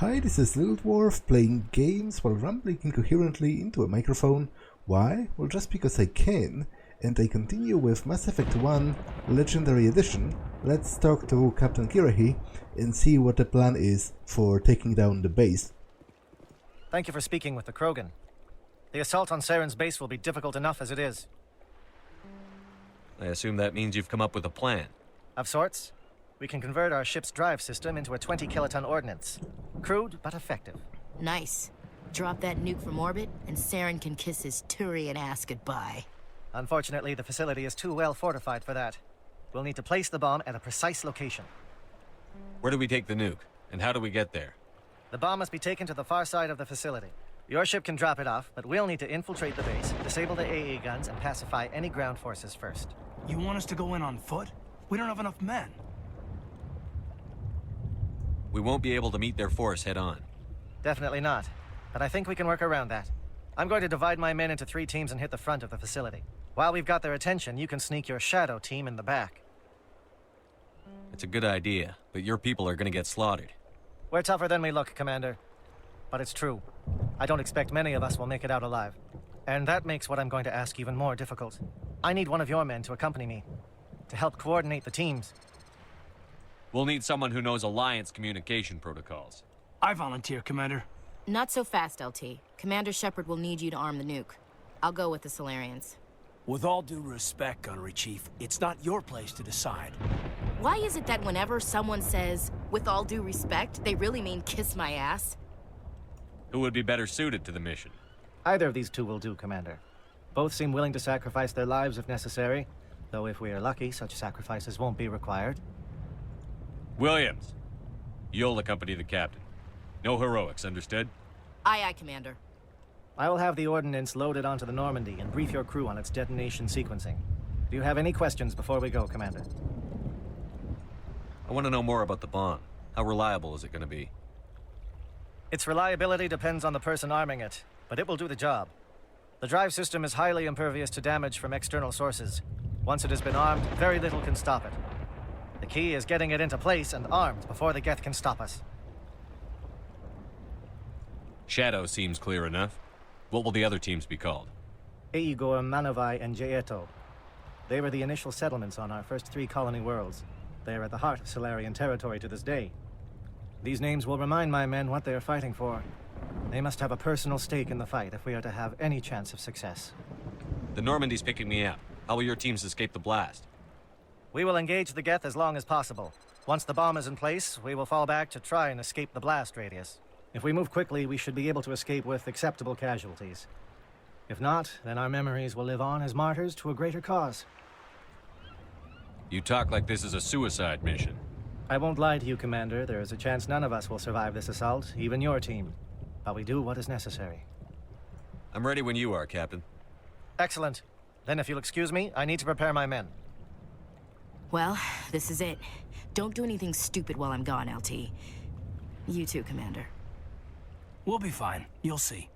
Hi, this is Little Dwarf playing games while rambling incoherently into a microphone. Why? Well, just because I can, and I continue with Mass Effect 1 Legendary Edition. Let's talk to Captain Kirahi and see what the plan is for taking down the base. Thank you for speaking with the Krogan. The assault on Saren's base will be difficult enough as it is. I assume that means you've come up with a plan. Of sorts. We can convert our ship's drive system into a 20-kiloton ordnance. Crude, but effective. Nice. Drop that nuke from orbit, and Saren can kiss his Turian ass goodbye. Unfortunately, the facility is too well fortified for that. We'll need to place the bomb at a precise location. Where do we take the nuke, and how do we get there? The bomb must be taken to the far side of the facility. Your ship can drop it off, but we'll need to infiltrate the base, disable the AA guns, and pacify any ground forces first. You want us to go in on foot? We don't have enough men. We won't be able to meet their force head-on. Definitely not, but I think we can work around that. I'm going to divide my men into 3 teams and hit the front of the facility. While we've got their attention, you can sneak your shadow team in the back. It's a good idea, but your people are gonna get slaughtered. We're tougher than we look, Commander. But it's true. I don't expect many of us will make it out alive. And that makes what I'm going to ask even more difficult. I need one of your men to accompany me, to help coordinate the teams. We'll need someone who knows Alliance communication protocols. I volunteer, Commander. Not so fast, LT. Commander Shepard will need you to arm the nuke. I'll go with the Salarians. With all due respect, Gunnery Chief, it's not your place to decide. Why is it that whenever someone says, with all due respect, they really mean kiss my ass? Who would be better suited to the mission? Either of these 2 will do, Commander. Both seem willing to sacrifice their lives if necessary, though if we are lucky, such sacrifices won't be required. Williams, you'll accompany the captain. No heroics, understood? Aye, aye, Commander. I will have the ordnance loaded onto the Normandy and brief your crew on its detonation sequencing. Do you have any questions before we go, Commander? I want to know more about the bomb. How reliable is it going to be? Its reliability depends on the person arming it, but it will do the job. The drive system is highly impervious to damage from external sources. Once it has been armed, very little can stop it. The key is getting it into place and armed before the Geth can stop us. Shadow seems clear enough. What will the other teams be called? Igor, Manovai, and Jaeto. They were the initial settlements on our first 3 colony worlds. They are at the heart of Salarian territory to this day. These names will remind my men what they are fighting for. They must have a personal stake in the fight if we are to have any chance of success. The Normandy's picking me up. How will your teams escape the blast? We will engage the Geth as long as possible. Once the bomb is in place, we will fall back to try and escape the blast radius. If we move quickly, we should be able to escape with acceptable casualties. If not, then our memories will live on as martyrs to a greater cause. You talk like this is a suicide mission. I won't lie to you, Commander. There is a chance none of us will survive this assault, even your team. But we do what is necessary. I'm ready when you are, Captain. Excellent. Then if you'll excuse me, I need to prepare my men. Well, this is it. Don't do anything stupid while I'm gone, LT. You too, Commander. We'll be fine. You'll see.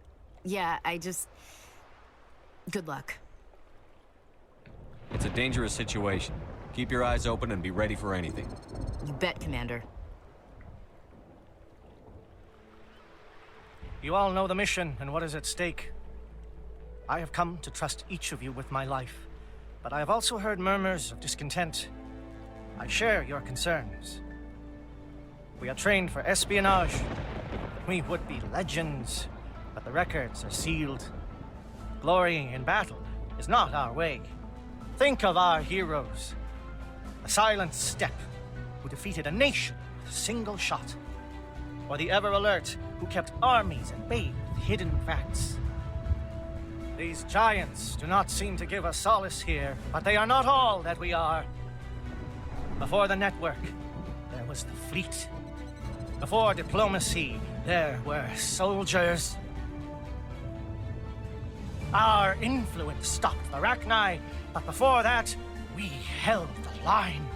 Yeah, good luck. It's a dangerous situation. Keep your eyes open and be ready for anything. You bet, Commander. You all know the mission and what is at stake. I have come to trust each of you with my life, but I have also heard murmurs of discontent. I share your concerns. We are trained for espionage. We would be legends, but the records are sealed. Glory in battle is not our way. Think of our heroes. The silent step who defeated a nation with a single shot. Or the ever-alert who kept armies at bay with hidden facts. These giants do not seem to give us solace here, but they are not all that we are. Before the network, there was the fleet. Before diplomacy, there were soldiers. Our influence stopped the Rachni, but before that, we held the line.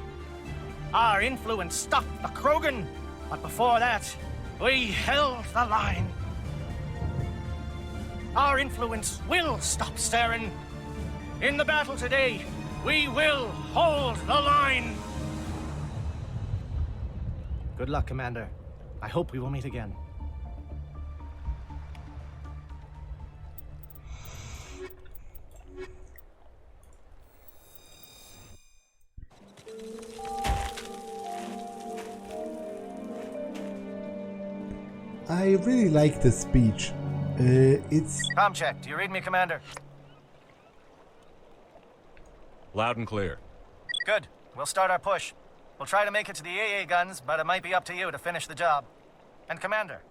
Our influence stopped the Krogan, but before that, we held the line. Our influence will stop Saren. In the battle today, we will hold the line. Good luck, Commander. I hope we will meet again. I really like this speech. It's... Com check. Do you read me, Commander? Loud and clear. Good. We'll start our push. We'll try to make it to the AA guns, but it might be up to you to finish the job. And Commander,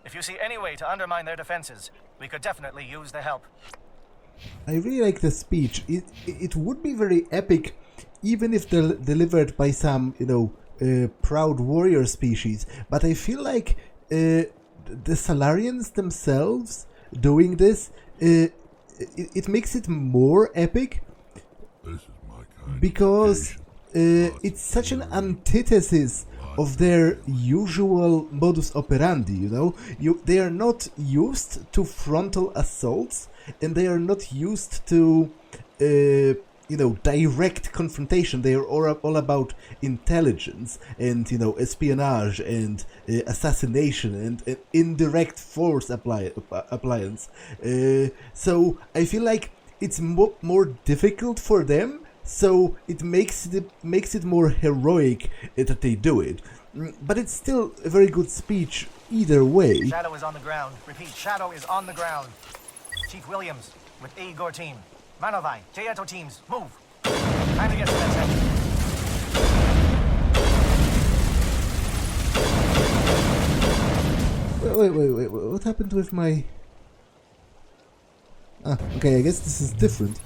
if you see any way to undermine their defenses, we could definitely use the help. I really like the speech. It would be very epic, even if delivered by some, proud warrior species. But I feel like the Salarians themselves doing this, it makes it more epic. This is my kind Because it's such an antithesis of their usual modus operandi, They are not used to frontal assaults, and they are not used to, direct confrontation. They are all about intelligence and, espionage and assassination and indirect force appliance. So I feel like it's more difficult for them. So it makes it more heroic that they do it. But it's still a very good speech either way. Shadow is on the ground. Repeat, Shadow is on the ground. Chief Williams with Igor team. Manovai, Teato teams, move. Time to get to that section. Wait, what happened with my... Okay, I guess this is different.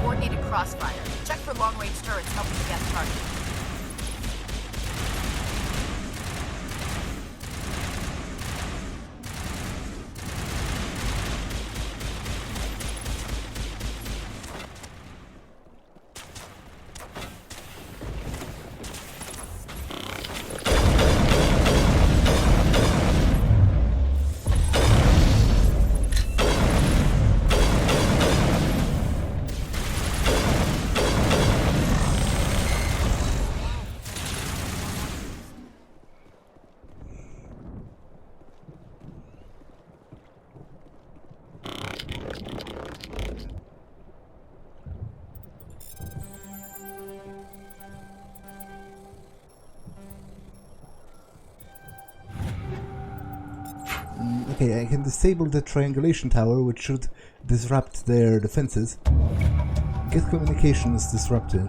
Coordinated crossfire. Check for long-range turrets helping to get target. Okay, I can disable the triangulation tower, which should disrupt their defenses. Get communication is disrupted.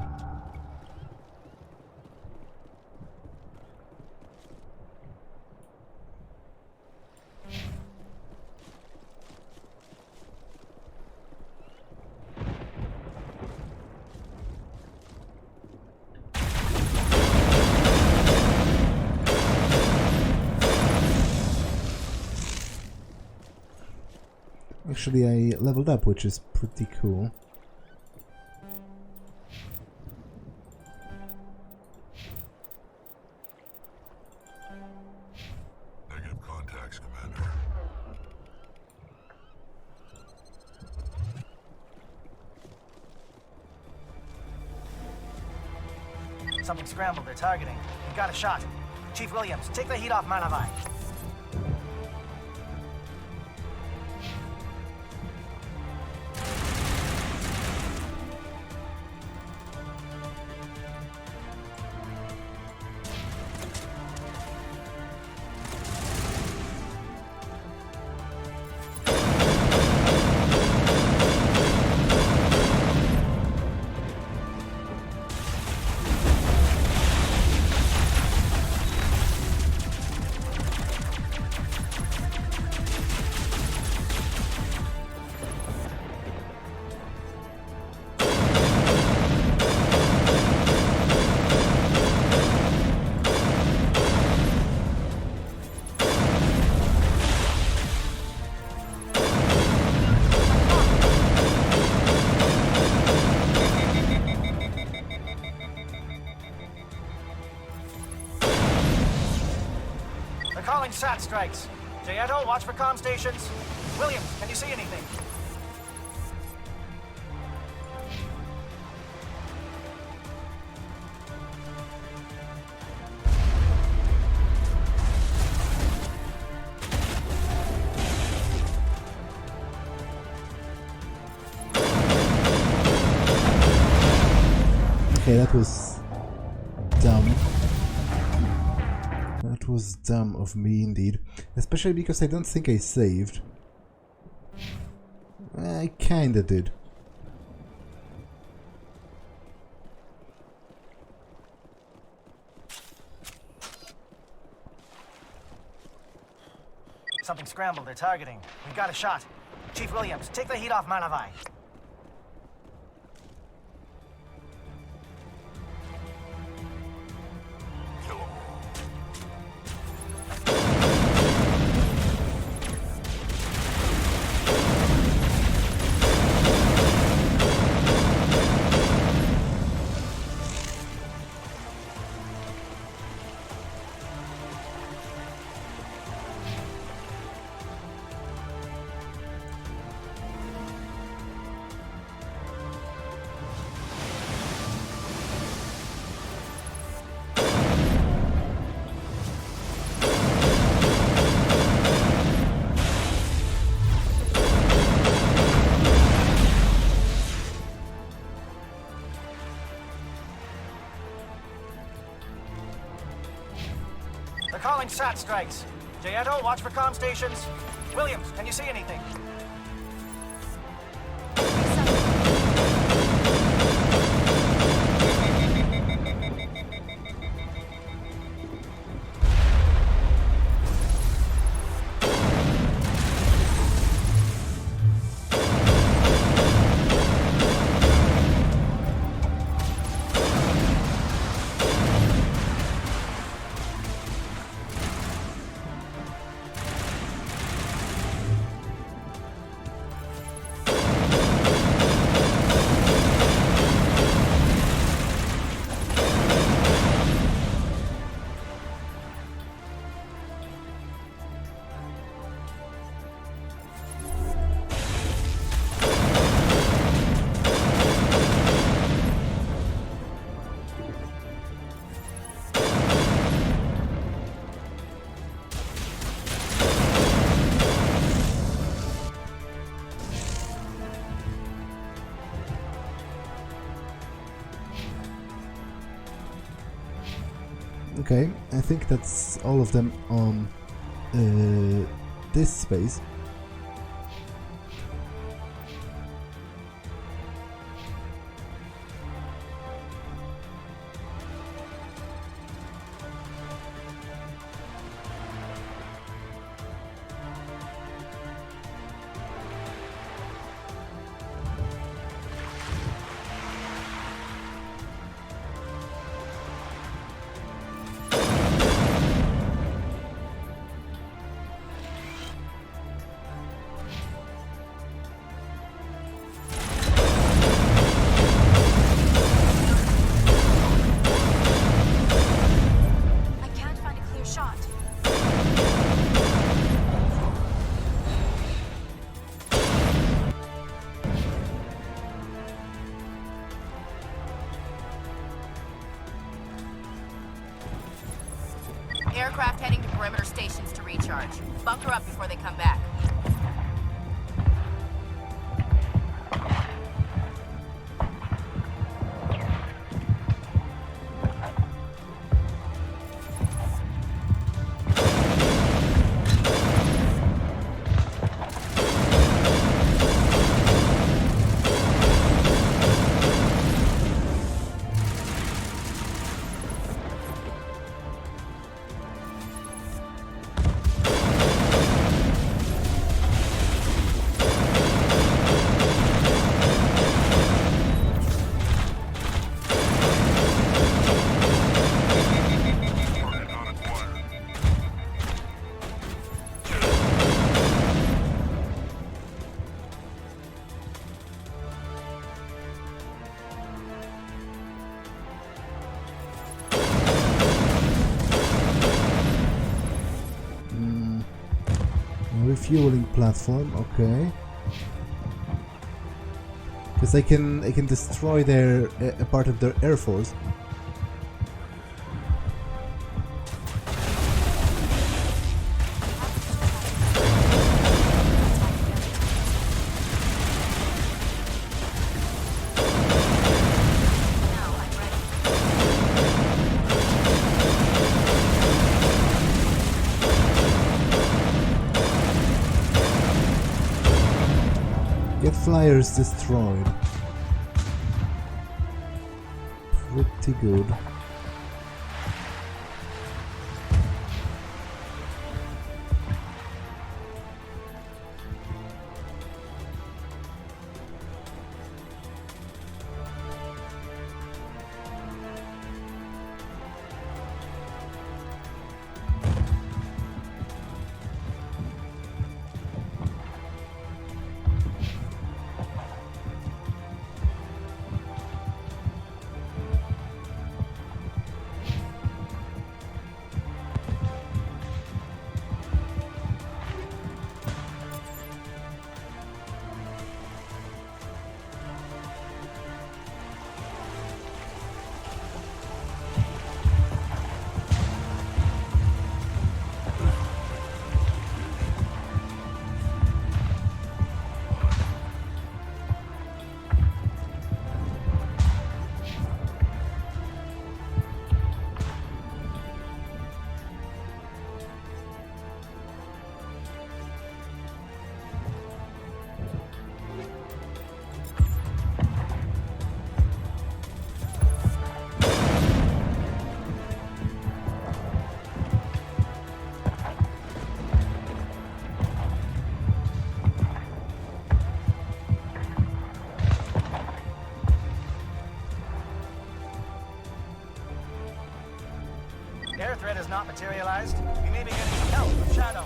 Actually, I leveled up, which is pretty cool. Negative contacts, Commander. Something scrambled. They're targeting. We got a shot. Chief Williams, take the heat off Manovai. Calling SAT strikes. Jaeto, watch for comm stations. Williams, can you see anything? Okay, that was dumb. That was dumb of me indeed. Especially because I don't think I saved. I kinda did. Something scrambled. They're targeting. We got a shot. Chief Williams, take the heat off Manavai. Kill 'em all. They're calling SAT strikes. Jayeto, watch for comm stations. Williams, can you see anything? Okay, I think that's all of them on this space. Aircraft heading to perimeter stations to recharge. Bunker up before they come back. Refueling platform, okay. Because I can destroy their a part of their air force. flyers destroyed. Pretty good. Air threat has not materialized. We may be getting some help from Shadow.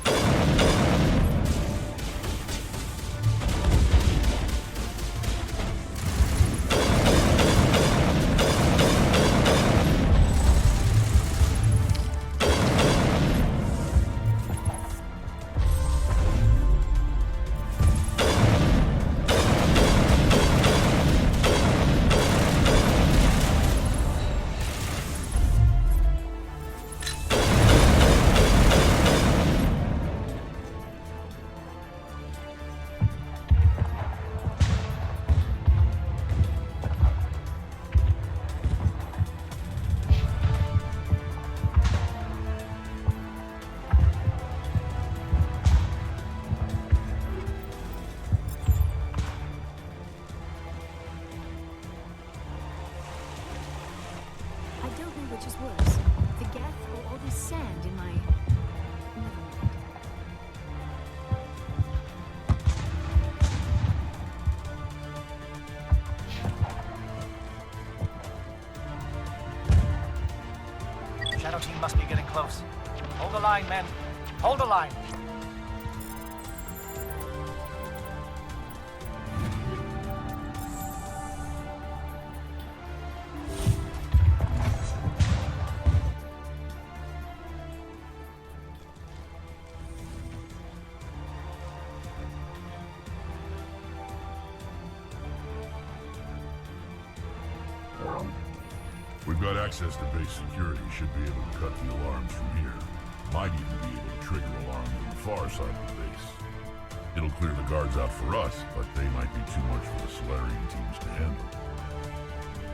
I don't know which is worse, the geth or all this sand in my... Never mind. Shadow team must be getting close. Hold the line, men. Hold the line. We've got access to base security. Should be able to cut the alarms from here. Might even be able to trigger alarms on the far side of the base. It'll clear the guards out for us, but they might be too much for the Salarian teams to handle.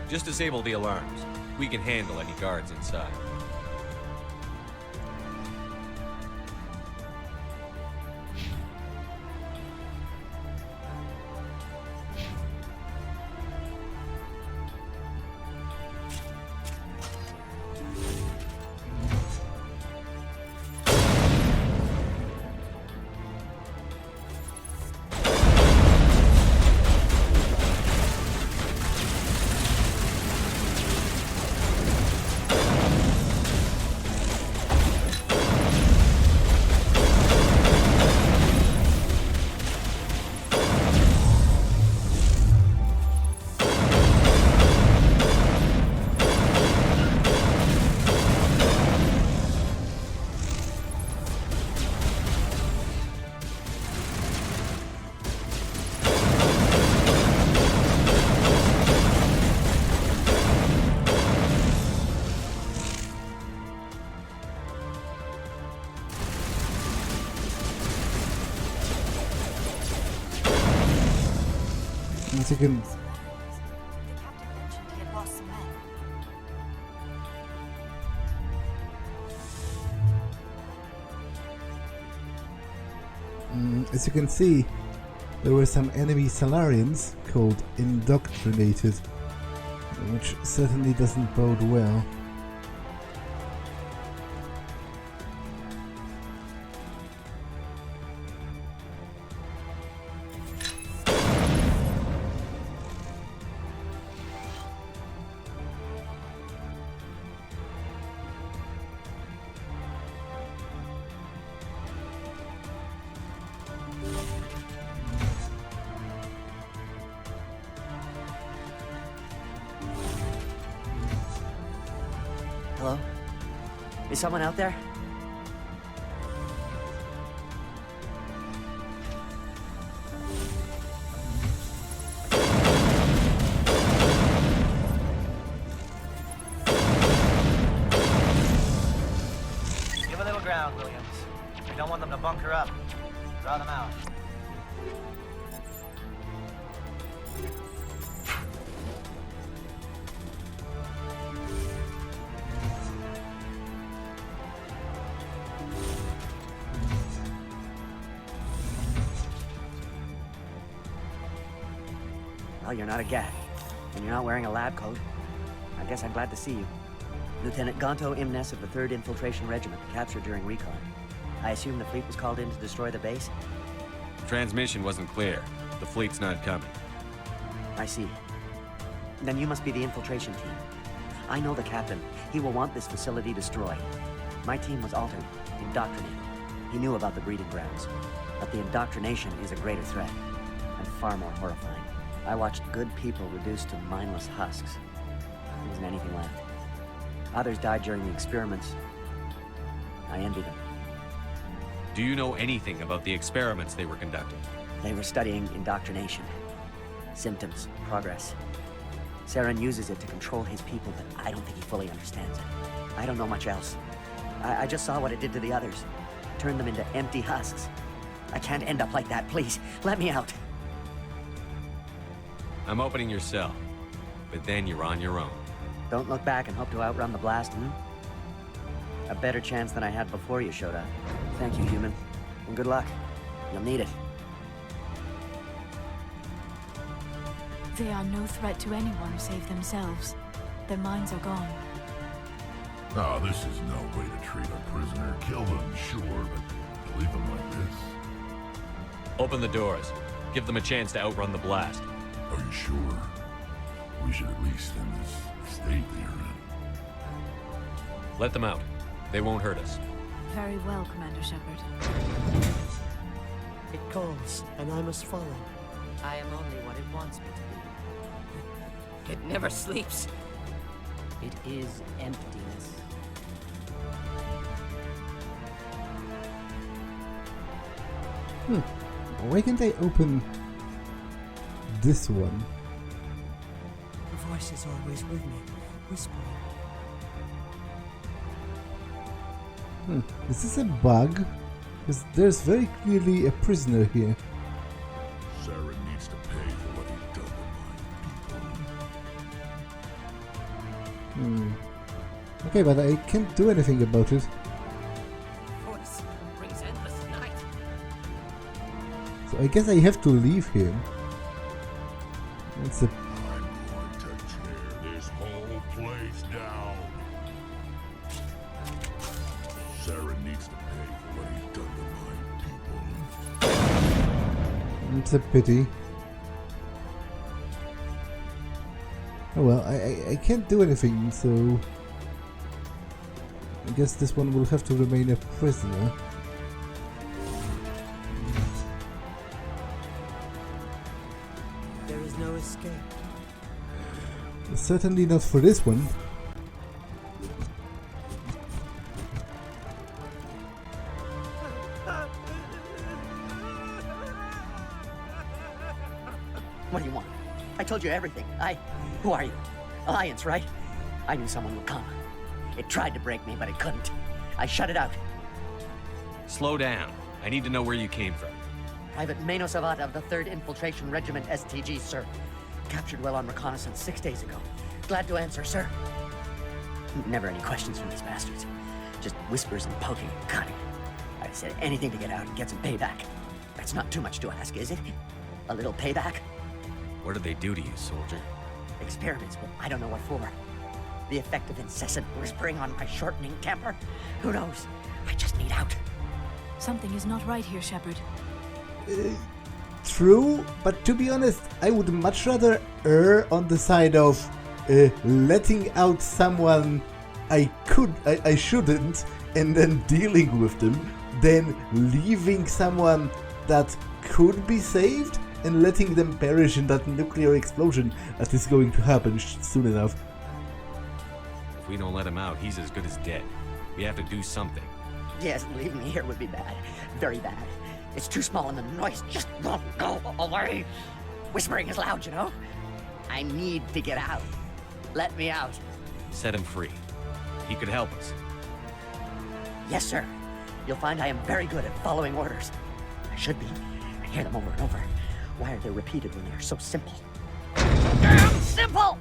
Just disable the alarms. We can handle any guards inside. As you can... The captain mentioned he had lost some men. As you can see, there were some enemy salarians called indoctrinated, which certainly doesn't bode well. Hello? Is someone out there? Give a little ground, Williams. We don't want them to bunker up. Draw them out. Well, you're not a gat, and you're not wearing a lab coat. I guess I'm glad to see you. Lieutenant Gonto Imnes of the 3rd Infiltration Regiment, captured during recon. I assume the fleet was called in to destroy the base? Transmission wasn't clear. The fleet's not coming. I see. Then you must be the infiltration team. I know the captain. He will want this facility destroyed. My team was altered, indoctrinated. He knew about the breeding grounds. But the indoctrination is a greater threat, and far more horrifying. I watched good people reduced to mindless husks. There wasn't anything left. Others died during the experiments. I envy them. Do you know anything about the experiments they were conducting? They were studying indoctrination. Symptoms, progress. Saren uses it to control his people, but I don't think he fully understands it. I don't know much else. I just saw what it did to the others. Turned them into empty husks. I can't end up like that, please. Let me out. I'm opening your cell, but then you're on your own. Don't look back and hope to outrun the blast, A better chance than I had before you showed up. Thank you, human. And good luck. You'll need it. They are no threat to anyone save themselves. Their minds are gone. Oh, this is no way to treat a prisoner. Kill them, sure, but leave them like this. Open the doors. Give them a chance to outrun the blast. Are you sure? We should at least end this state they are in. Let them out. They won't hurt us. Very well, Commander Shepard. It calls, and I must follow. I am only what it wants me to be. It never sleeps. It is emptiness. Why can't I open this one? The voice is always with me, whispering. Is this a bug? Because there's very clearly a prisoner here. Saren needs to pay for what he's done to my people. Okay, but I can't do anything about it. Voice brings endless night. So I guess I have to leave him. That's a... I'm going to tear this whole place down. Saren needs to pay for what he's done to my people. It's a pity. Oh well, I can't do anything, so... I guess this one will have to remain a prisoner. There is no escape. Certainly not for this one. What do you want? I told you everything. Who are you? Alliance, right? I knew someone would come. It tried to break me, but it couldn't. I shut it out. Slow down. I need to know where you came from. Private Mano Savat of the 3rd Infiltration Regiment STG, sir. Captured well on reconnaissance 6 days ago. Glad to answer, sir. Never any questions from these bastards. Just whispers and poking and cutting. I said anything to get out and get some payback. That's not too much to ask, is it? A little payback? What did they do to you, soldier? Experiments, but I don't know what for. The effect of incessant whispering on my shortening temper? Who knows? I just need out. Something is not right here, Shepard. True, but to be honest, I would much rather err on the side of letting out someone I shouldn't, and then dealing with them, than leaving someone that could be saved and letting them perish in that nuclear explosion that is going to happen soon enough. If we don't let him out, he's as good as dead. We have to do something. Yes, leaving me here would be bad. Very bad. It's too small and the noise just won't go away. Whispering is loud, you know? I need to get out. Let me out. Set him free. He could help us. Yes, sir. You'll find I am very good at following orders. I should be. I hear them over and over. Why are they repeated when they are so simple? Damn simple!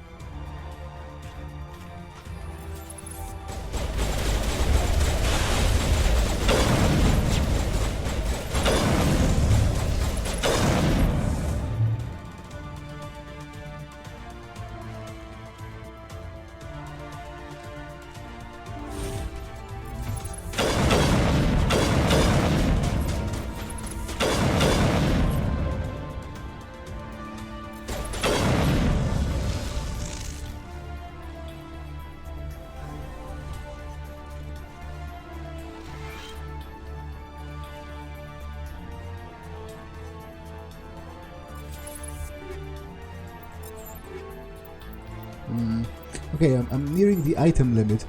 Okay, I'm nearing the item limit,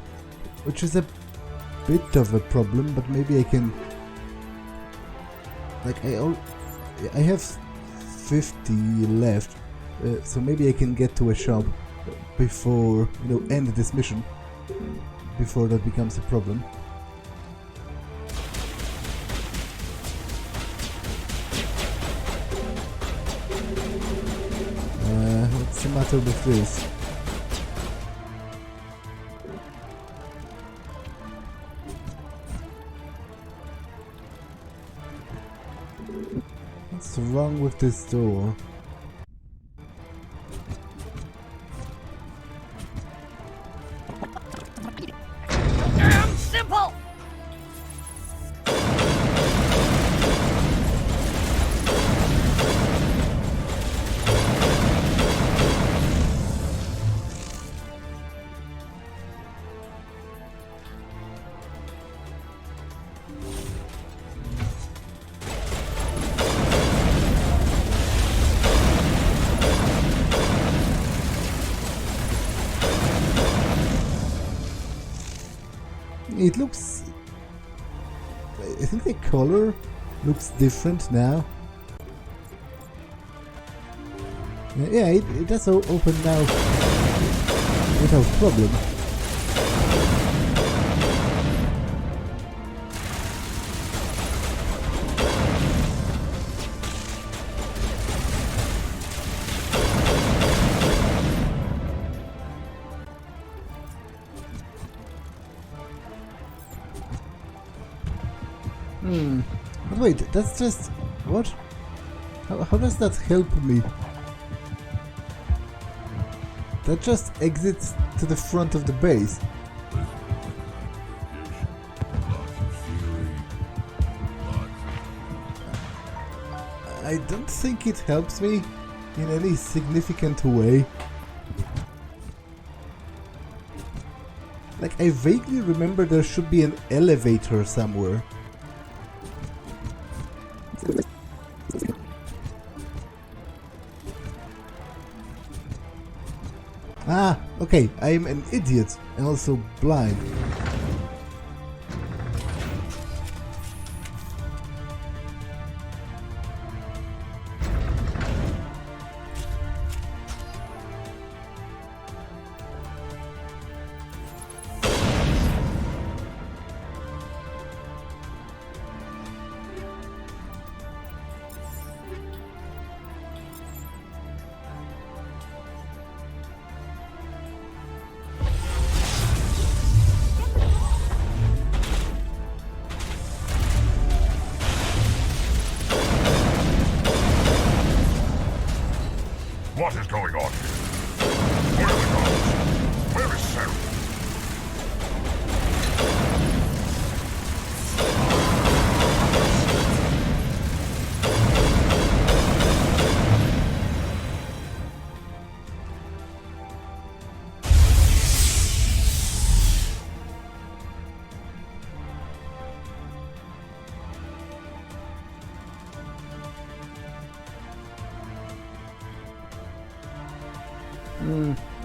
which is a bit of a problem, but maybe I can... Like, I have 50 left, so maybe I can get to a shop before, end this mission, before that becomes a problem. What's the matter with this? What's wrong with this door? Damn simple! It looks... I think the color looks different now. Yeah, it does open now without problem. But wait, that's just... what? How does that help me? That just exits to the front of the base. I don't think it helps me in any significant way. Like, I vaguely remember there should be an elevator somewhere. Ah, okay, I'm an idiot and also blind.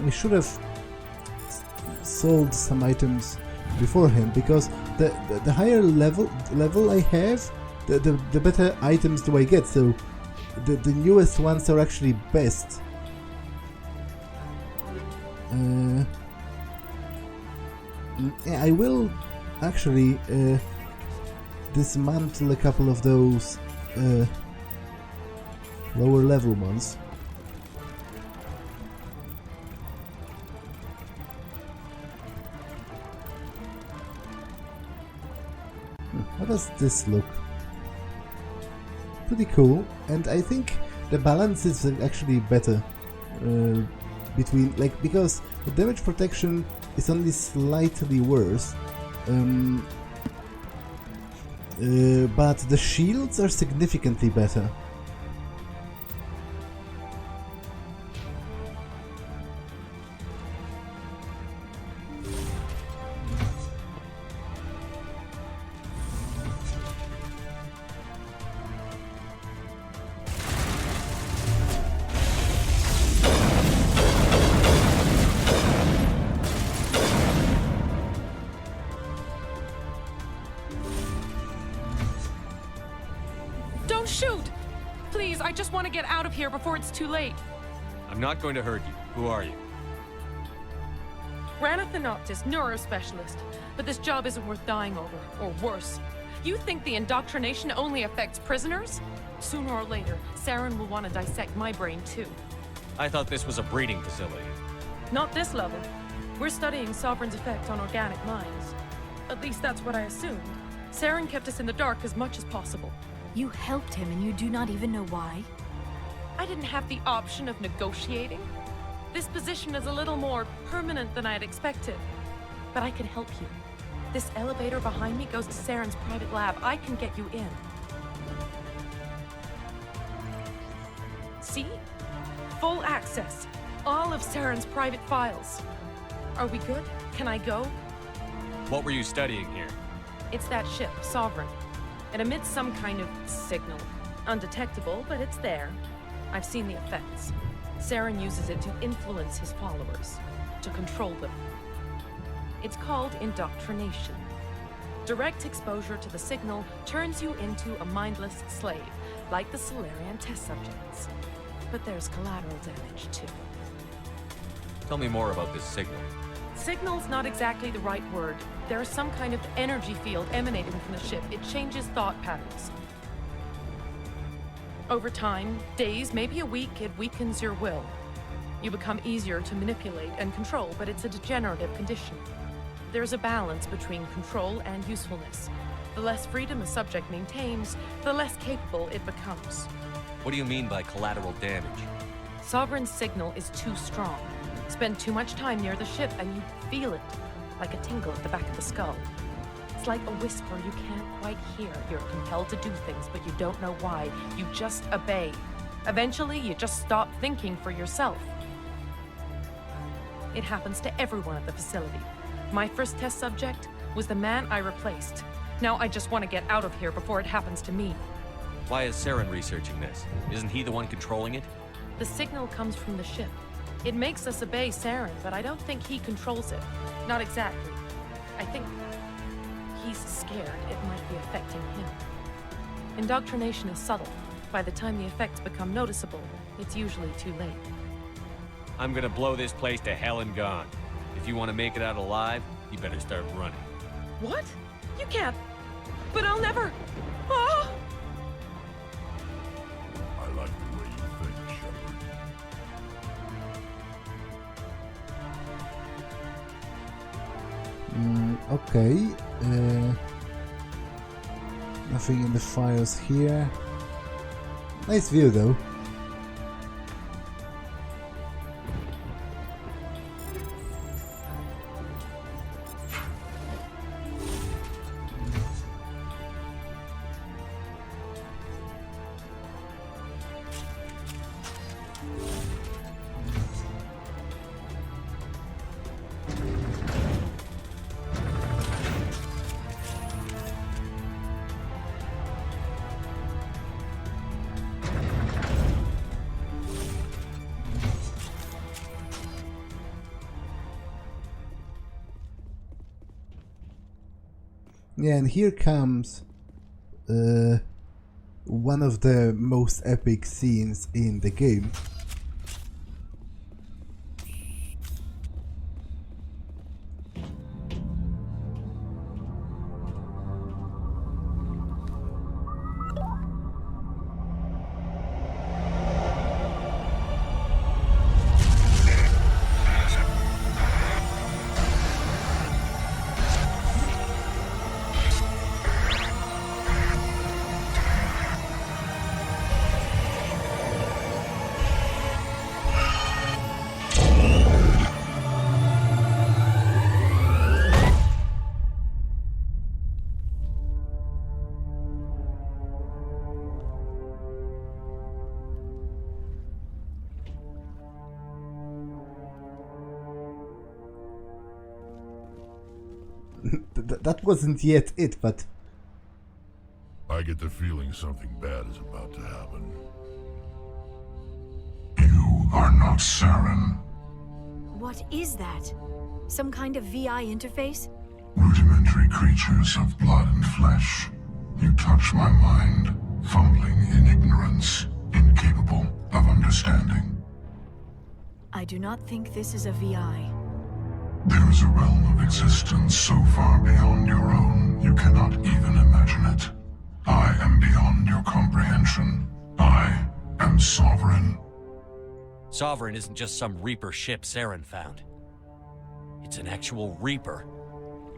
we should have sold some items beforehand, because the higher level I have, the better items do I get, so the newest ones are actually best. Yeah, I will actually dismantle a couple of those lower level ones. How does this look? Pretty cool, and I think the balance is actually better between, like, because the damage protection is only slightly worse, but the shields are significantly better. Don't shoot! Please, I just want to get out of here before it's too late. I'm not going to hurt you. Who are you? Rana Thanoptis, neurospecialist. But this job isn't worth dying over, or worse. You think the indoctrination only affects prisoners? Sooner or later, Saren will want to dissect my brain too. I thought this was a breeding facility. Not this level. We're studying Sovereign's effect on organic minds. At least that's what I assumed. Saren kept us in the dark as much as possible. You helped him and you do not even know why? I didn't have the option of negotiating. This position is a little more permanent than I'd expected. But I can help you. This elevator behind me goes to Saren's private lab. I can get you in. See? Full access. All of Saren's private files. Are we good? Can I go? What were you studying here? It's that ship, Sovereign. It emits some kind of signal. Undetectable, but it's there. I've seen the effects. Saren uses it to influence his followers, to control them. It's called indoctrination. Direct exposure to the signal turns you into a mindless slave, like the Salarian test subjects. But there's collateral damage, too. Tell me more about this signal. Signal's not exactly the right word. There is some kind of energy field emanating from the ship. It changes thought patterns. Over time, days, maybe a week, it weakens your will. You become easier to manipulate and control, but it's a degenerative condition. There's a balance between control and usefulness. The less freedom a subject maintains, the less capable it becomes. What do you mean by collateral damage? Sovereign's signal is too strong. Spend too much time near the ship and you feel it, like a tingle at the back of the skull. It's like a whisper you can't quite hear. You're compelled to do things, but you don't know why. You just obey. Eventually, you just stop thinking for yourself. It happens to everyone at the facility. My first test subject was the man I replaced. Now I just want to get out of here before it happens to me. Why is Saren researching this? Isn't he the one controlling it? The signal comes from the ship. It makes us obey Saren, but I don't think he controls it. Not exactly. I think he's scared it might be affecting him. Indoctrination is subtle. By the time the effects become noticeable, it's usually too late. I'm gonna blow this place to hell and gone. If you want to make it out alive, you better start running. What? You can't. But I'll never. Ah! I like the way you think, Shepard. Okay. Nothing in the files here. Nice view though. Yeah, and here comes one of the most epic scenes in the game. That wasn't yet it, but... I get the feeling something bad is about to happen. You are not Saren. What is that? Some kind of VI interface? Rudimentary creatures of blood and flesh. You touch my mind, fumbling in ignorance, incapable of understanding. I do not think this is a VI. There is a realm of existence so far beyond your own, you cannot even imagine it. I am beyond your comprehension. I am Sovereign. Sovereign isn't just some Reaper ship Saren found. It's an actual Reaper.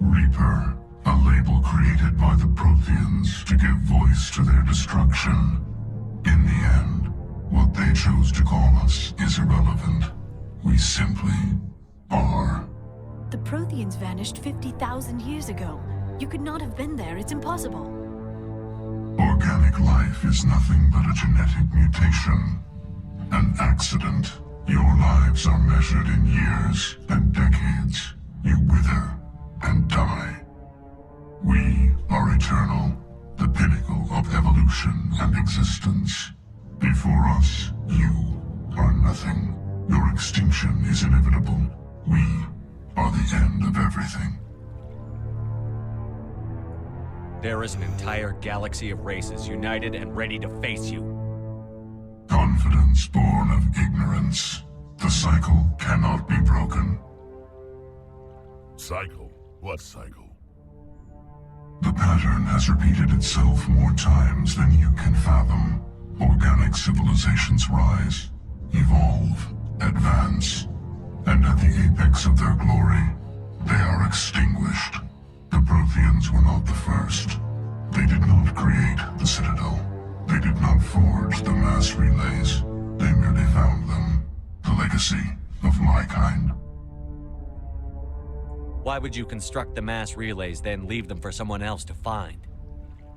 Reaper, a label created by the Protheans to give voice to their destruction. In the end, what they chose to call us is irrelevant. We simply are. The Protheans vanished 50,000 years ago. You could not have been there. It's impossible. Organic life is nothing but a genetic mutation. An accident. Your lives are measured in years and decades. You wither and die. We are eternal, the pinnacle of evolution and existence. Before us, you are nothing. Your extinction is inevitable. We are the end of everything. There is an entire galaxy of races united and ready to face you. Confidence born of ignorance. The cycle cannot be broken. Cycle? What cycle? The pattern has repeated itself more times than you can fathom. Organic civilizations rise, evolve, advance, and at the apex of their glory, they are extinguished. The Protheans were not the first. They did not create the Citadel. They did not forge the mass relays. They merely found them. The legacy of my kind. Why would you construct the mass relays, then leave them for someone else to find?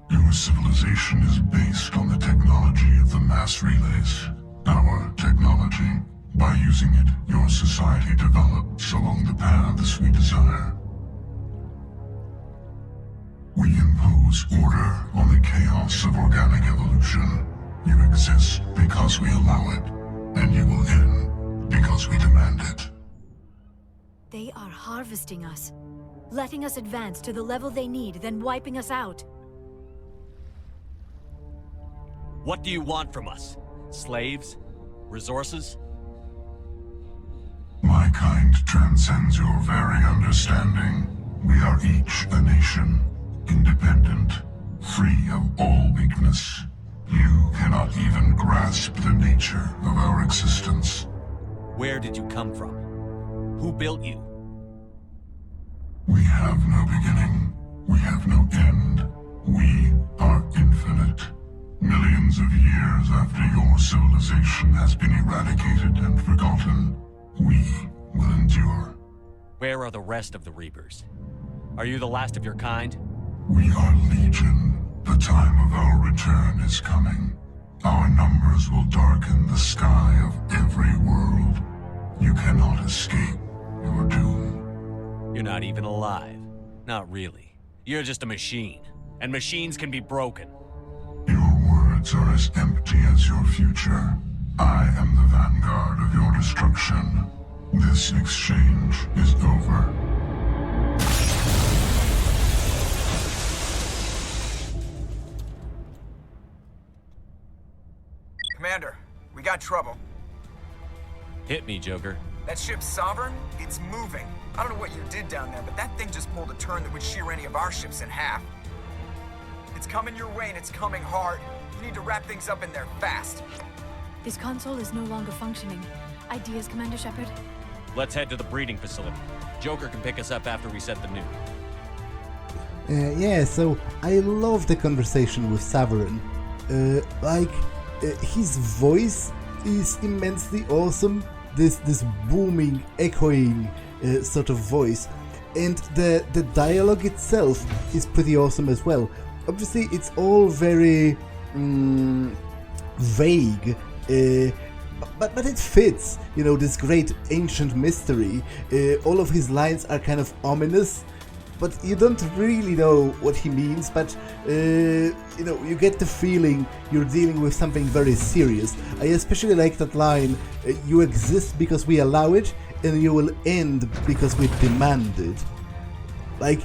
Your civilization is based on the technology of the mass relays. Our technology. By using it, your society develops along the paths we desire. We impose order on the chaos of organic evolution. You exist because we allow it, and you will end because we demand it. They are harvesting us, letting us advance to the level they need, then wiping us out. What do you want from us? Slaves? Resources? My kind transcends your very understanding. We are each a nation, independent, free of all weakness. You cannot even grasp the nature of our existence. Where did you come from? Who built you? We have no beginning. We have no end. We are infinite. Millions of years after your civilization has been eradicated and forgotten, we will endure. Where are the rest of the Reapers? Are you the last of your kind? We are legion. The time of our return is coming. Our numbers will darken the sky of every world. You cannot escape your doom. You're not even alive. Not really. You're just a machine. And machines can be broken. Your words are as empty as your future. I am the vanguard of your destruction. This exchange is over. Commander, we got trouble. Hit me, Joker. That ship's Sovereign? It's moving. I don't know what you did down there, but that thing just pulled a turn that would shear any of our ships in half. It's coming your way and it's coming hard. You need to wrap things up in there fast. This console is no longer functioning. Ideas, Commander Shepard? Let's head to the breeding facility. Joker can pick us up after we set the nuke. Yeah, so I love the conversation with Saren. His voice is immensely awesome. This booming, echoing sort of voice. And the dialogue itself is pretty awesome as well. Obviously, it's all very vague, but it fits, you know, this great ancient mystery. All of his lines are kind of ominous, but you don't really know what he means, but you know, you get the feeling you're dealing with something very serious. I especially like that line, you exist because we allow it, and you will end because we demand it. Like,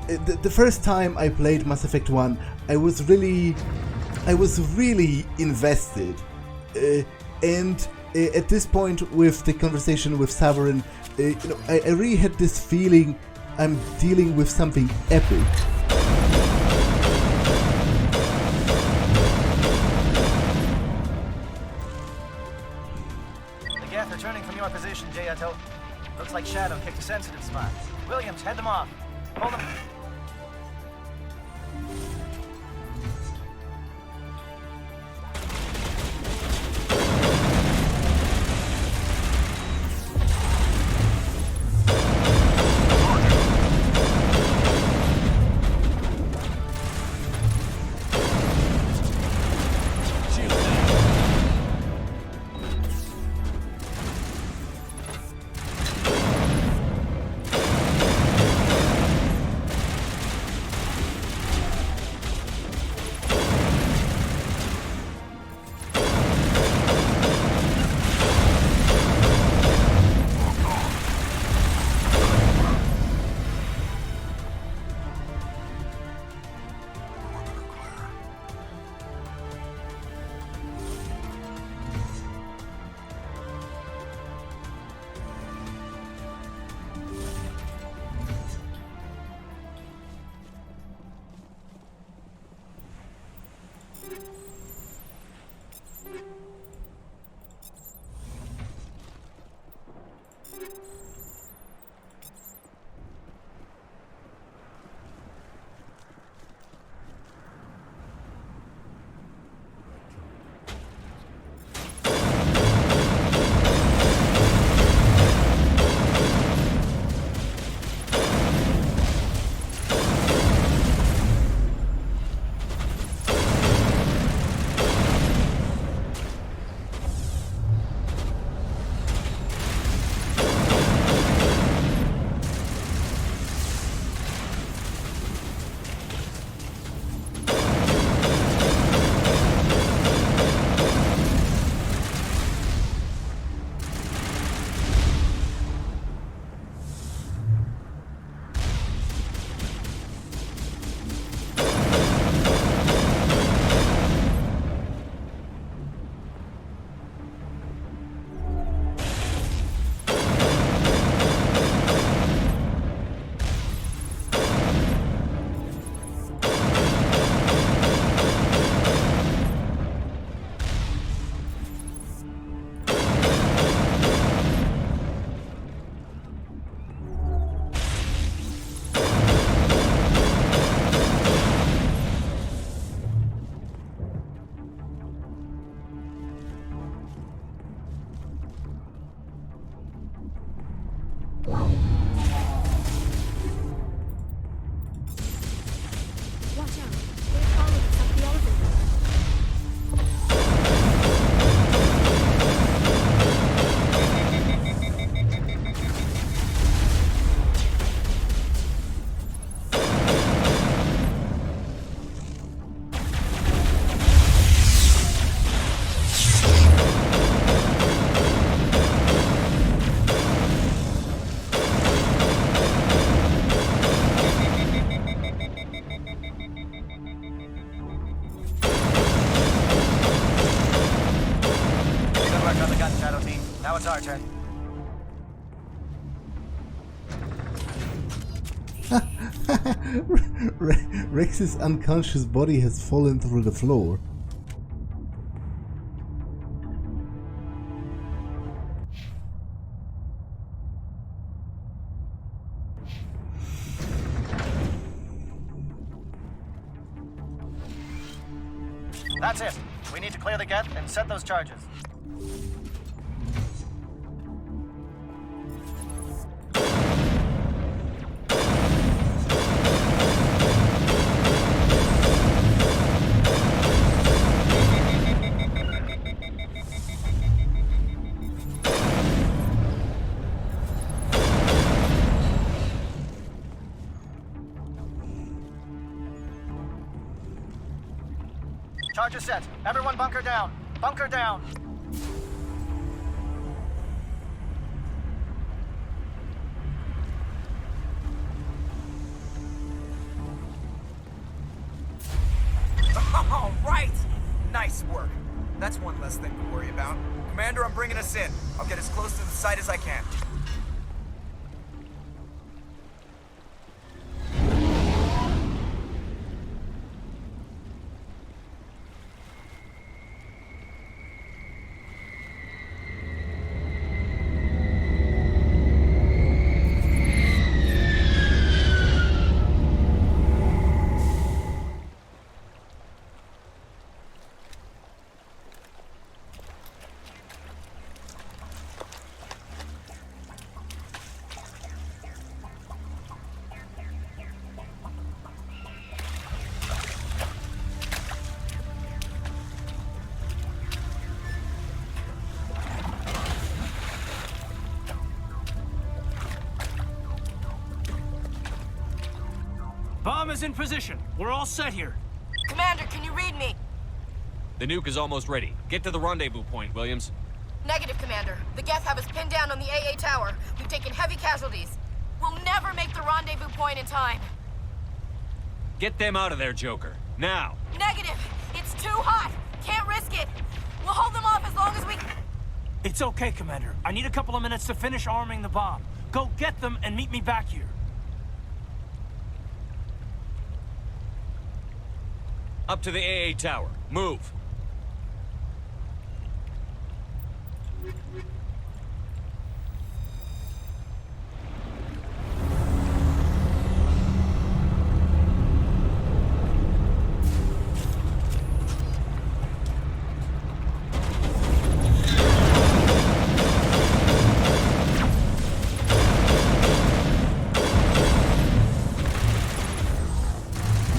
the first time I played Mass Effect 1, I was really invested, and at this point with the conversation with Saren, you know, I really had this feeling I'm dealing with something epic. The Geth returning from your position, Jayato. Looks like Shadow kicked a sensitive spot. Williams, head them off. Hold them. it's our turn. Rex's unconscious body has fallen through the floor. That's it. We need to clear the gate and set those charges. Charges set. Everyone bunker down. Bunker down. All right! Nice work. That's one less thing to worry about. Commander, I'm bringing us in. I'll get as close to the site as I can. Bomb is in position. We're all set here. Commander, can you read me? The nuke is almost ready. Get to the rendezvous point, Williams. Negative, Commander. The Geth have us pinned down on the AA tower. We've taken heavy casualties. We'll never make the rendezvous point in time. Get them out of there, Joker. Now! Negative! It's too hot! Can't risk it! We'll hold them off as long as we... It's okay, Commander. I need a couple of minutes to finish arming the bomb. Go get them and meet me back here. Up to the AA tower. Move!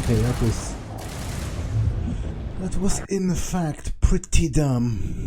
Okay, that was in fact pretty dumb.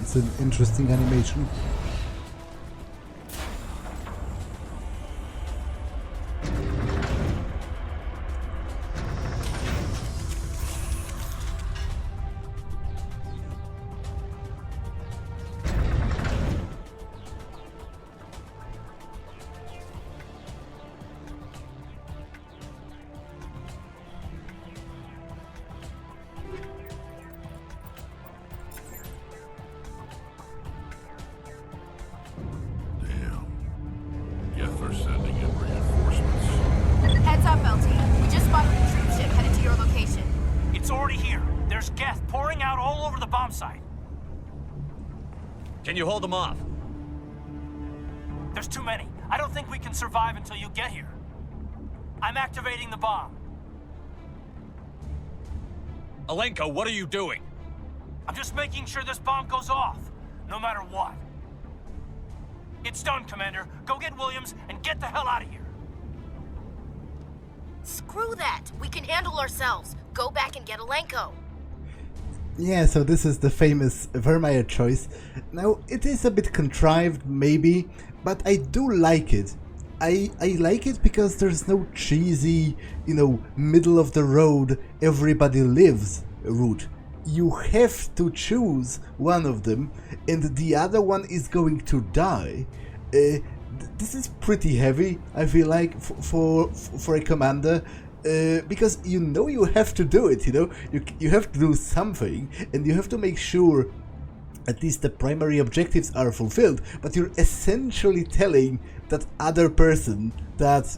It's an interesting animation. They're sending in reinforcements. Heads up, LT. We just spotted a troop ship headed to your location. It's already here. There's Geth pouring out all over the bomb site. Can you hold them off? There's too many. I don't think we can survive until you get here. I'm activating the bomb. Alenko, what are you doing? I'm just making sure this bomb goes off, no matter what. It's done, Commander. Go get Williams and get the hell out of here. Screw that. We can handle ourselves. Go back and get Alenko. Yeah, so this is the famous Virmire choice. Now, it is a bit contrived, maybe, but I do like it. I like it because there's no cheesy, middle of the road, everybody lives route. You have to choose one of them, and the other one is going to die. This is pretty heavy, I feel like, for a commander, because you have to do it. You have to do something, and you have to make sure at least the primary objectives are fulfilled. But you're essentially telling that other person that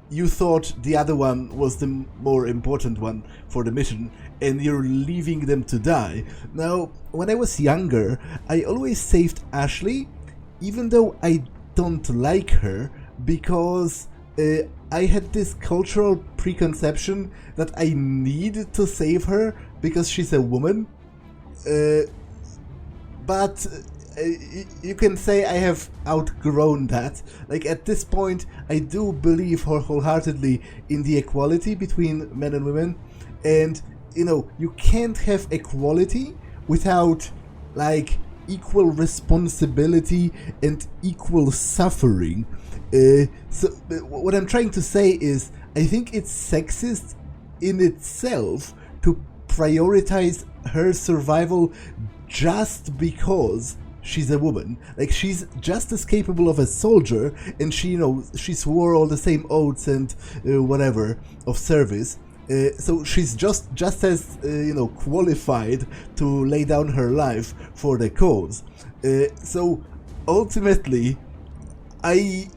you thought the other one was the more important one for the mission, and you're leaving them to die. Now, when I was younger, I always saved Ashley, even though I don't like her, because I had this cultural preconception that I need to save her because she's a woman. But you can say I have outgrown that. Like, at this point, I do believe wholeheartedly in the equality between men and women, and you can't have equality without equal responsibility and equal suffering. So what I'm trying to say is, I think it's sexist in itself to prioritize her survival just because she's a woman. Like, she's just as capable of a soldier, and she swore all the same oaths and whatever of service. So she's just as qualified to lay down her life for the cause. So ultimately, I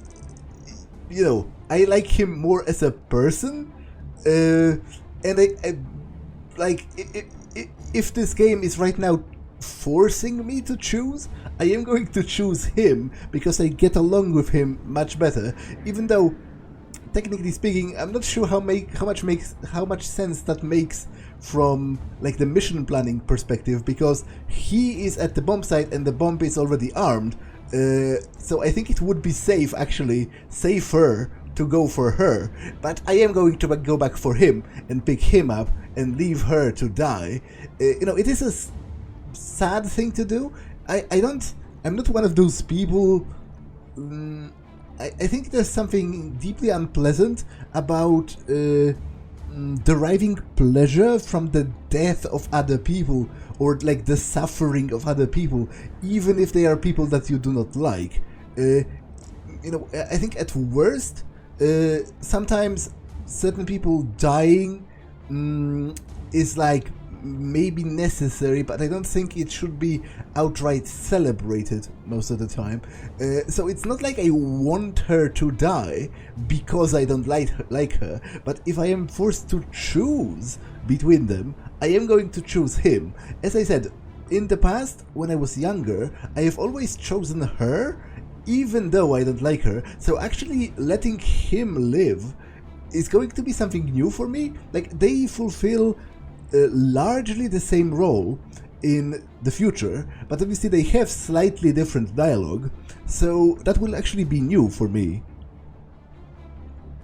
like him more as a person, and I like if this game is right now forcing me to choose, I am going to choose him because I get along with him much better. Even though, technically speaking, I'm not sure how much sense that makes from the mission planning perspective, because he is at the bomb site and the bomb is already armed. So I think it would be safer to go for her. But I am going to go back for him and pick him up and leave her to die. It is a sad thing to do. I'm not one of those people. I think there's something deeply unpleasant about deriving pleasure from the death of other people, or the suffering of other people, even if they are people that you do not like. I think at worst, sometimes certain people dying is maybe necessary, but I don't think it should be outright celebrated most of the time. So it's not like I want her to die because I don't like her, but if I am forced to choose between them, I am going to choose him. As I said, in the past, when I was younger, I have always chosen her, even though I don't like her. So actually letting him live is going to be something new for me. They fulfill largely the same role in the future, but obviously they have slightly different dialogue, so that will actually be new for me.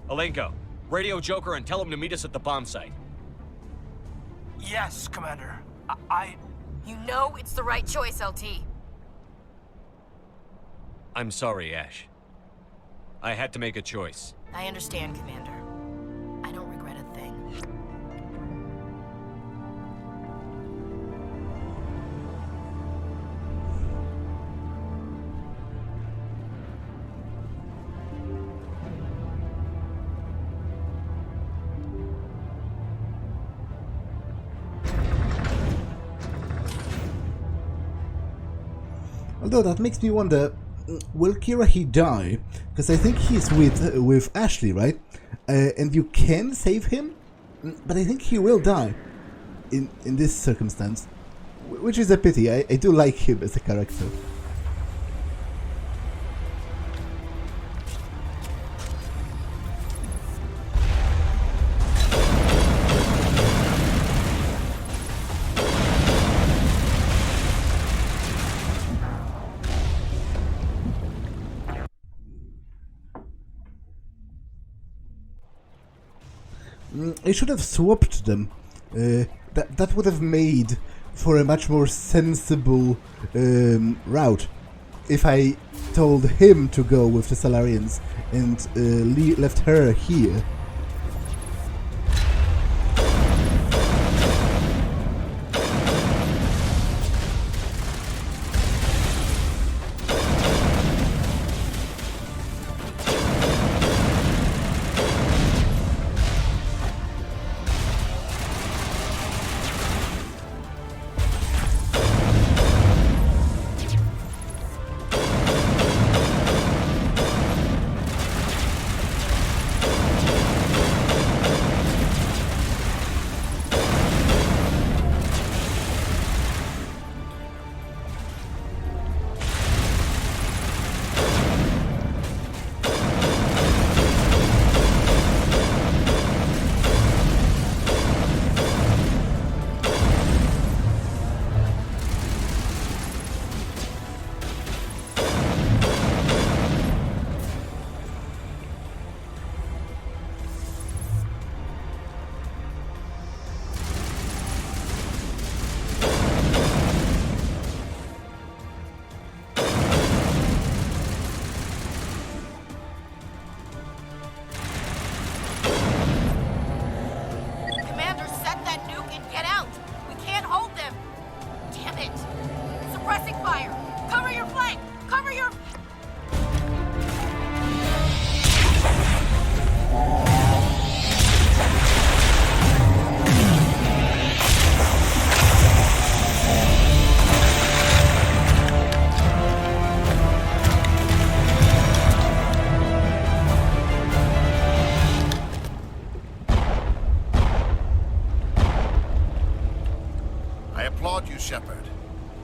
Alenko, radio Joker and tell him to meet us at the bomb site. Yes, Commander. You know it's the right choice, LT. I'm sorry, Ash. I had to make a choice. I understand, Commander. I don't regret a thing. Although that makes me wonder, will Kirahi die? Because I think he's with Ashley, right? And you can save him, but I think he will die in this circumstance, which is a pity. I do like him as a character. I should have swapped them. That would have made for a much more sensible route. If I told him to go with the Salarians and left her here.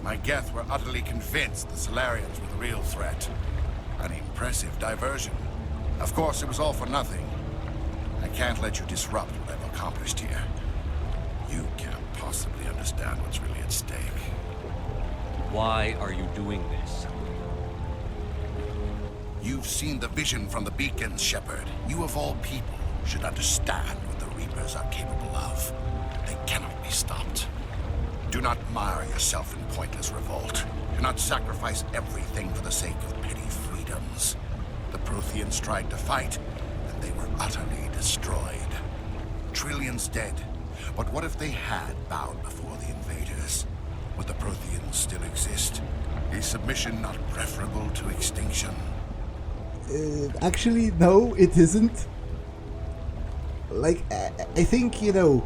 My Geth were utterly convinced the Salarians were the real threat. An impressive diversion. Of course, it was all for nothing. I can't let you disrupt what I've accomplished here. You can't possibly understand what's really at stake. Why are you doing this? You've seen the vision from the beacons, Shepard. You of all people should understand what the Reapers are capable of. They cannot be stopped. Do not mire yourself in pointless revolt. Do not sacrifice everything for the sake of petty freedoms. The Protheans tried to fight, and they were utterly destroyed. Trillions dead. But what if they had bowed before the invaders? Would the Protheans still exist? Is submission not preferable to extinction? Actually, no, it isn't. Like, I think, you know,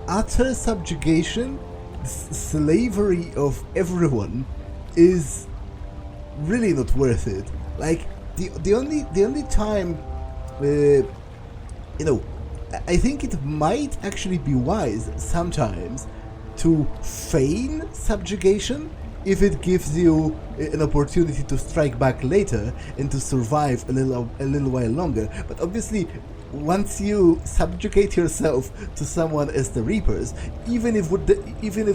utter subjugation, slavery of everyone is really not worth it. Like, the only time, you know, I think it might actually be wise sometimes to feign subjugation if it gives you an opportunity to strike back later and to survive a little while longer. But obviously, once you subjugate yourself to someone as the Reapers, even if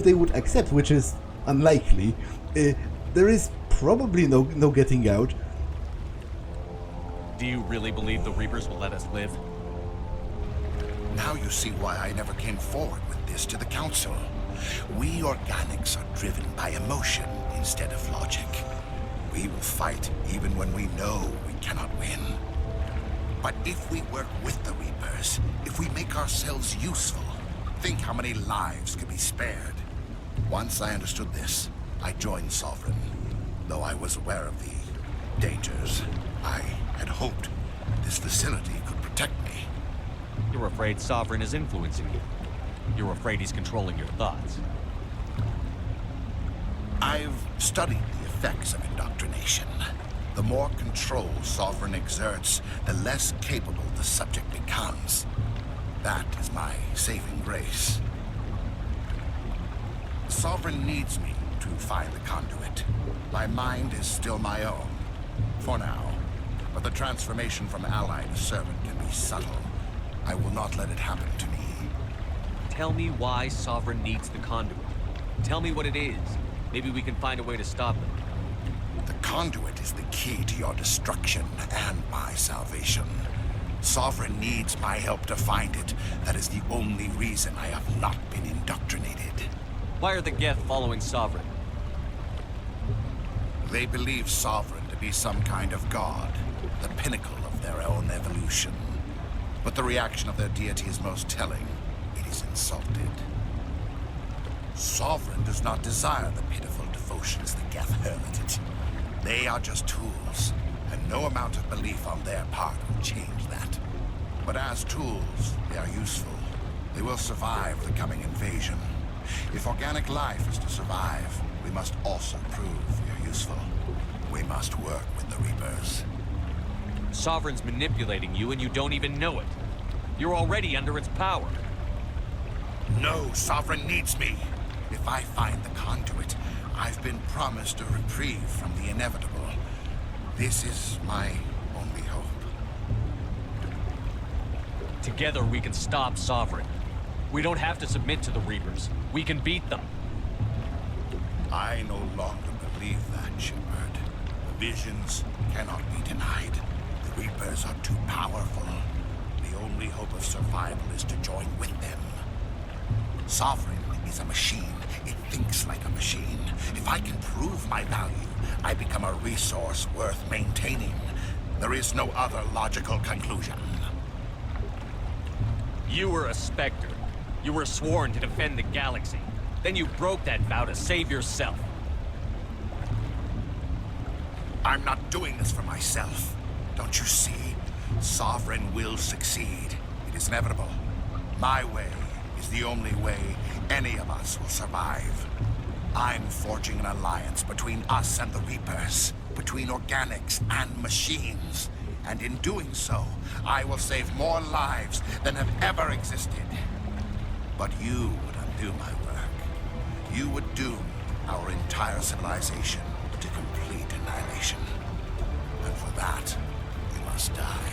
they would accept, which is unlikely, there is probably no getting out. Do you really believe the Reapers will let us live? Now you see why I never came forward with this to the Council. We organics are driven by emotion instead of logic. We will fight even when we know we cannot win. But if we work with the Reapers, if we make ourselves useful, think how many lives could be spared. Once I understood this, I joined Sovereign. Though I was aware of the dangers, I had hoped this facility could protect me. You're afraid Sovereign is influencing you. You're afraid he's controlling your thoughts. I've studied the effects of indoctrination. The more control Sovereign exerts, the less capable the subject becomes. That is my saving grace. Sovereign needs me to find the conduit. My mind is still my own, for now. But the transformation from ally to servant can be subtle. I will not let it happen to me. Tell me why Sovereign needs the conduit. Tell me what it is. Maybe we can find a way to stop them. The conduit is the key to your destruction and my salvation. Sovereign needs my help to find it. That is the only reason I have not been indoctrinated. Why are the Geth following Sovereign? They believe Sovereign to be some kind of god, the pinnacle of their own evolution. But the reaction of their deity is most telling. It is insulted. Sovereign does not desire the pitiful devotions the Geth hurl at it. They are just tools, and no amount of belief on their part will change that. But as tools, they are useful. They will survive the coming invasion. If organic life is to survive, we must also prove we are useful. We must work with the Reapers. Sovereign's manipulating you and you don't even know it. You're already under its power. No, Sovereign needs me. If I find the conduit, I've been promised a reprieve from the inevitable. This is my only hope. Together we can stop Sovereign. We don't have to submit to the Reapers. We can beat them. I no longer believe that, Shepard. The visions cannot be denied. The Reapers are too powerful. The only hope of survival is to join with them. Sovereign is a machine. It thinks like a machine. If I can prove my value, I become a resource worth maintaining. There is no other logical conclusion. You were a Spectre. You were sworn to defend the galaxy. Then you broke that vow to save yourself. I'm not doing this for myself. Don't you see? Sovereign will succeed. It is inevitable. My way is the only way any of us will survive. I'm forging an alliance between us and the Reapers, between organics and machines. And in doing so, I will save more lives than have ever existed. But you would undo my work. You would doom our entire civilization to complete annihilation. And for that, you must die.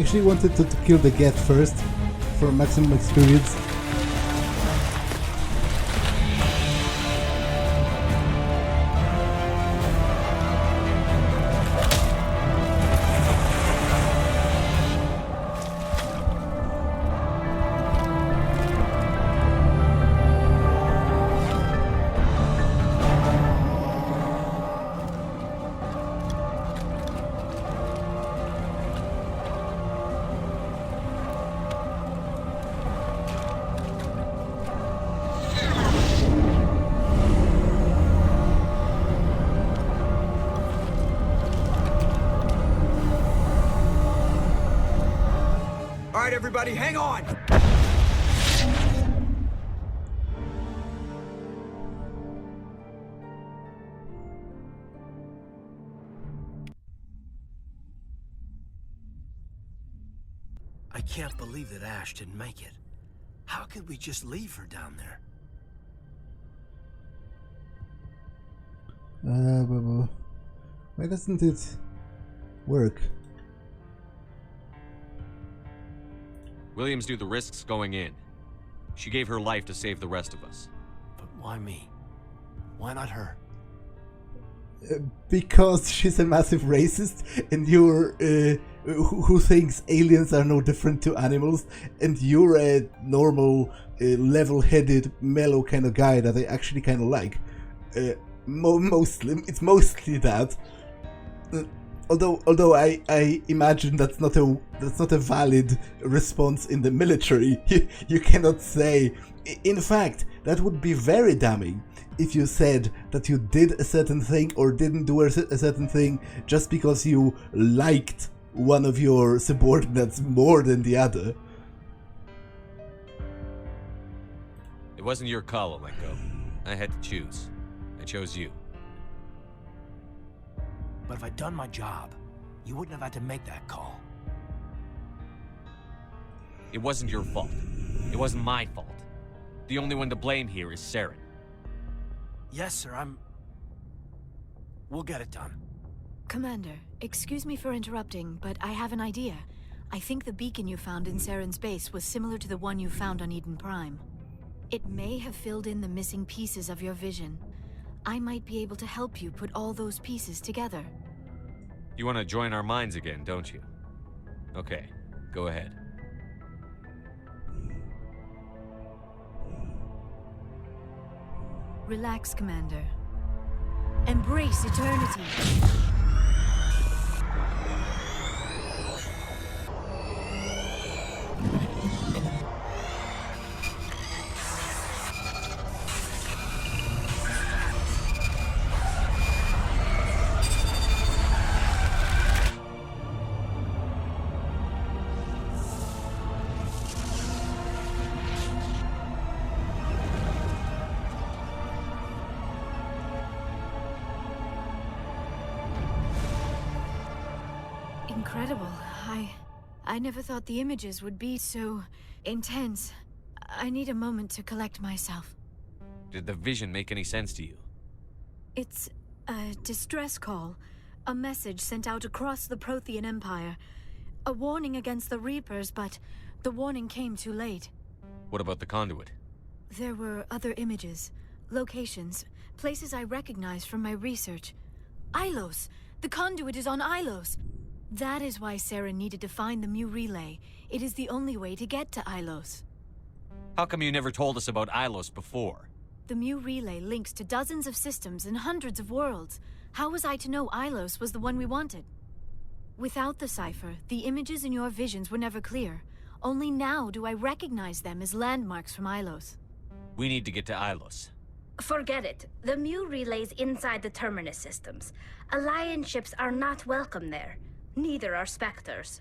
Actually wanted to kill the Geth first for maximum experience. right, everybody, hang on! I can't believe that Ash didn't make it. How could we just leave her down there? Why doesn't it work? Williams knew the risks going in. She gave her life to save the rest of us. But why me? Why not her? Because she's a massive racist, and you're who thinks aliens are no different to animals, and you're a normal, level-headed, mellow kind of guy that I actually kind of like. It's mostly that. Although I imagine that's not a valid response in the military. You cannot say. In fact, that would be very damning if you said that you did a certain thing or didn't do a certain thing just because you liked one of your subordinates more than the other. It wasn't your call to let go. I had to choose. I chose you. But if I'd done my job, you wouldn't have had to make that call. It wasn't your fault. It wasn't my fault. The only one to blame here is Saren. Yes, sir, We'll get it done. Commander, excuse me for interrupting, but I have an idea. I think the beacon you found in Saren's base was similar to the one you found on Eden Prime. It may have filled in the missing pieces of your vision. I might be able to help you put all those pieces together. You want to join our minds again, don't you? Okay, go ahead. Relax, Commander. Embrace eternity. Incredible. I never thought the images would be so intense. I need a moment to collect myself. Did the vision make any sense to you? It's a distress call. A message sent out across the Prothean Empire. A warning against the Reapers, but the warning came too late. What about the conduit? There were other images, locations, places I recognized from my research. Ilos! The conduit is on Ilos! That is why Saren needed to find the Mu Relay. It is the only way to get to Ilos. How come you never told us about Ilos before? The Mu Relay links to dozens of systems and hundreds of worlds. How was I to know Ilos was the one we wanted? Without the cipher, the images in your visions were never clear. Only now do I recognize them as landmarks from Ilos. We need to get to Ilos. Forget it. The Mu Relay's inside the Terminus systems. Alliance ships are not welcome there. Neither are Spectres.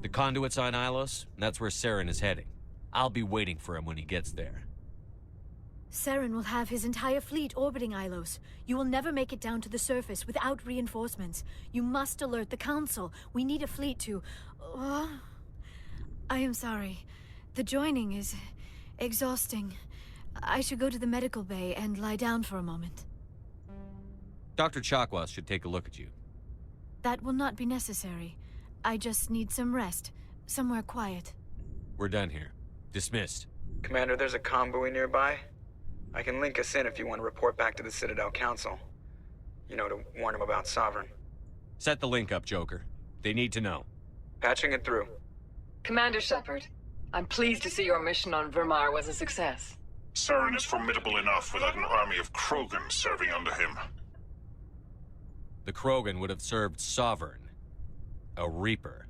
The conduit's on Ilos, and that's where Saren is heading. I'll be waiting for him when he gets there. Saren will have his entire fleet orbiting Ilos. You will never make it down to the surface without reinforcements. You must alert the Council. We need a fleet to... I am sorry. The joining is exhausting. I should go to the medical bay and lie down for a moment. Dr. Chakwas should take a look at you. That will not be necessary. I just need some rest. Somewhere quiet. We're done here. Dismissed. Commander, there's a convoy nearby. I can link us in if you want to report back to the Citadel Council. You know, to warn them about Sovereign. Set the link up, Joker. They need to know. Patching it through. Commander Shepard, I'm pleased to see your mission on Virmire was a success. Saren is formidable enough without an army of Krogan serving under him. The Krogan would have served Sovereign. A Reaper.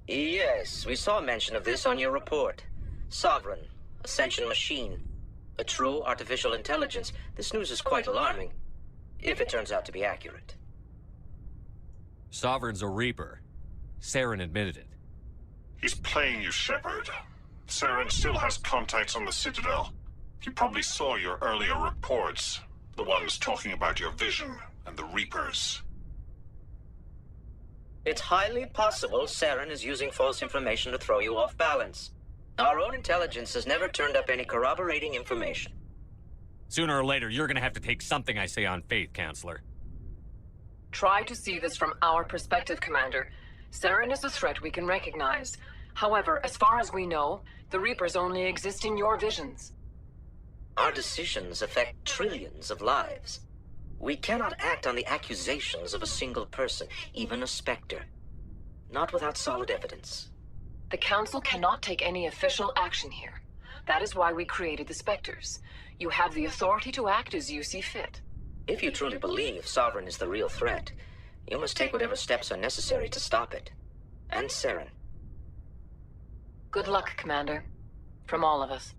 Yes, we saw mention of this on your report. Sovereign, Ascension machine, a true artificial intelligence. This news is quite alarming, if it turns out to be accurate. Sovereign's a Reaper. Saren admitted it. He's playing you, Shepard. Saren still has contacts on the Citadel. He probably saw your earlier reports. The ones talking about your vision and the Reapers. It's highly possible Saren is using false information to throw you off balance. Our own intelligence has never turned up any corroborating information. Sooner or later, you're gonna have to take something I say on faith, Counselor. Try to see this from our perspective, Commander. Saren is a threat we can recognize. However, as far as we know, the Reapers only exist in your visions. Our decisions affect trillions of lives. We cannot act on the accusations of a single person, even a Spectre. Not without solid evidence. The Council cannot take any official action here. That is why we created the Spectres. You have the authority to act as you see fit. If you truly believe Sovereign is the real threat, you must take whatever steps are necessary to stop it. And Saren. Good luck, Commander. From all of us.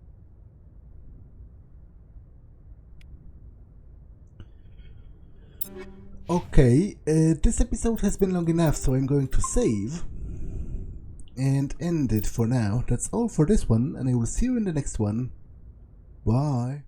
Okay, this episode has been long enough, so I'm going to save and end it for now. That's all for this one, and I will see you in the next one. Bye.